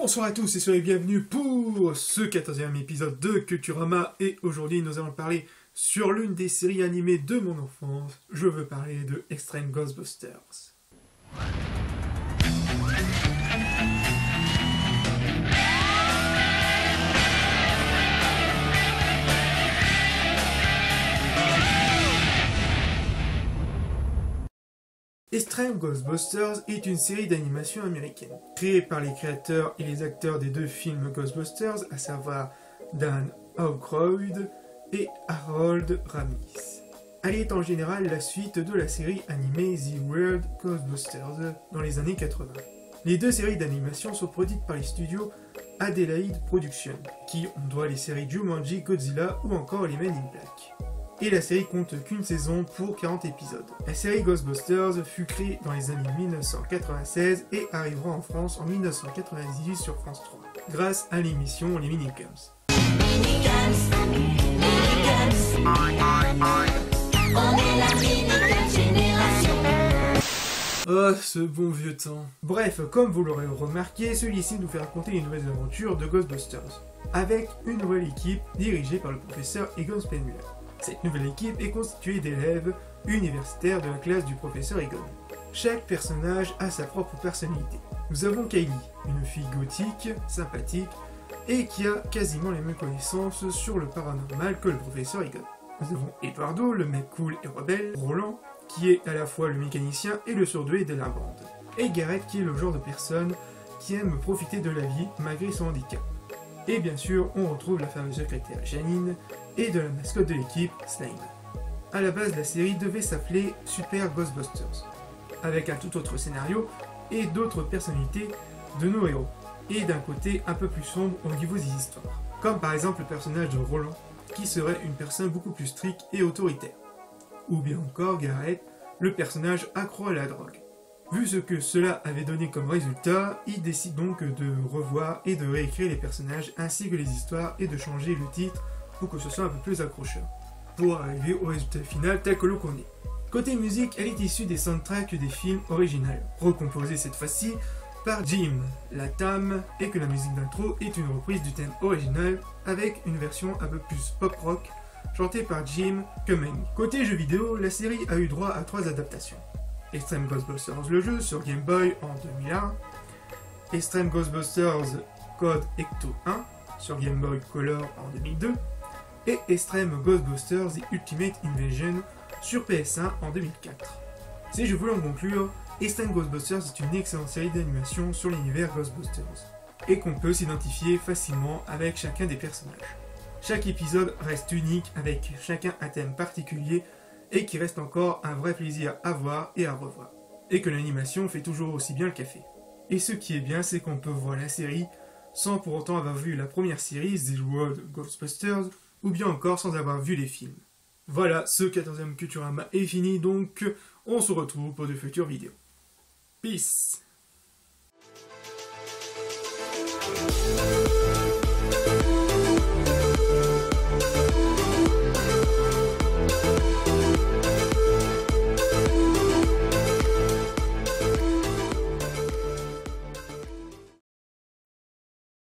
Bonsoir à tous et soyez bienvenus pour ce 14e épisode de Culturama. Et aujourd'hui nous allons parler sur l'une des séries animées de mon enfance. Je veux parler de Extreme Ghostbusters. Extreme Ghostbusters est une série d'animation américaine, créée par les créateurs et les acteurs des deux films Ghostbusters, à savoir Dan Aykroyd et Harold Ramis. Elle est en général la suite de la série animée The Weird Ghostbusters dans les années 80. Les deux séries d'animation sont produites par les studios Adelaide Productions, qui on doit les séries Jumanji, Godzilla ou encore les Men in Black. Et la série compte qu'une saison pour 40 épisodes. La série Ghostbusters fut créée dans les années 1996 et arrivera en France en 1998 sur France 3, grâce à l'émission Les Minicums. Oh, ce bon vieux temps. Bref, comme vous l'aurez remarqué, celui-ci nous fait raconter les nouvelles aventures de Ghostbusters, avec une nouvelle équipe dirigée par le professeur Egon Spengler. Cette nouvelle équipe est constituée d'élèves universitaires de la classe du professeur Egon. Chaque personnage a sa propre personnalité. Nous avons Kylie, une fille gothique, sympathique, et qui a quasiment les mêmes connaissances sur le paranormal que le professeur Egon. Nous avons Eduardo, le mec cool et rebelle, Roland, qui est à la fois le mécanicien et le surdoué de la bande, et Garrett qui est le genre de personne qui aime profiter de la vie malgré son handicap. Et bien sûr, on retrouve la fameuse secrétaire Janine et de la mascotte de l'équipe, Slime. A la base, la série devait s'appeler Super Ghostbusters, avec un tout autre scénario et d'autres personnalités de nos héros, et d'un côté un peu plus sombre au niveau des histoires, comme par exemple le personnage de Roland, qui serait une personne beaucoup plus stricte et autoritaire, ou bien encore Garrett, le personnage accro à la drogue. Vu ce que cela avait donné comme résultat, il décide donc de revoir et de réécrire les personnages ainsi que les histoires et de changer le titre pour que ce soit un peu plus accrocheur, pour arriver au résultat final tel que l'on connaît. Côté musique, elle est issue des soundtracks des films originaux, recomposés cette fois-ci par Jim Latham, et que la musique d'intro est une reprise du thème original avec une version un peu plus pop-rock chantée par Jim Cumming. Côté jeux vidéo, la série a eu droit à 3 adaptations. Extreme Ghostbusters le jeu sur Game Boy en 2001, Extreme Ghostbusters Code Ecto 1 sur Game Boy Color en 2002, et Extreme Ghostbusters The Ultimate Invasion sur PS1 en 2004. Si je voulais en conclure, Extreme Ghostbusters est une excellente série d'animation sur l'univers Ghostbusters, et qu'on peut s'identifier facilement avec chacun des personnages. Chaque épisode reste unique avec chacun un thème particulier et qui reste encore un vrai plaisir à voir et à revoir. Et que l'animation fait toujours aussi bien le café. Et ce qui est bien, c'est qu'on peut voir la série sans pour autant avoir vu la première série, The World Ghostbusters, ou bien encore sans avoir vu les films. Voilà, ce 14e Culturama est fini, donc on se retrouve pour de futures vidéos. Peace!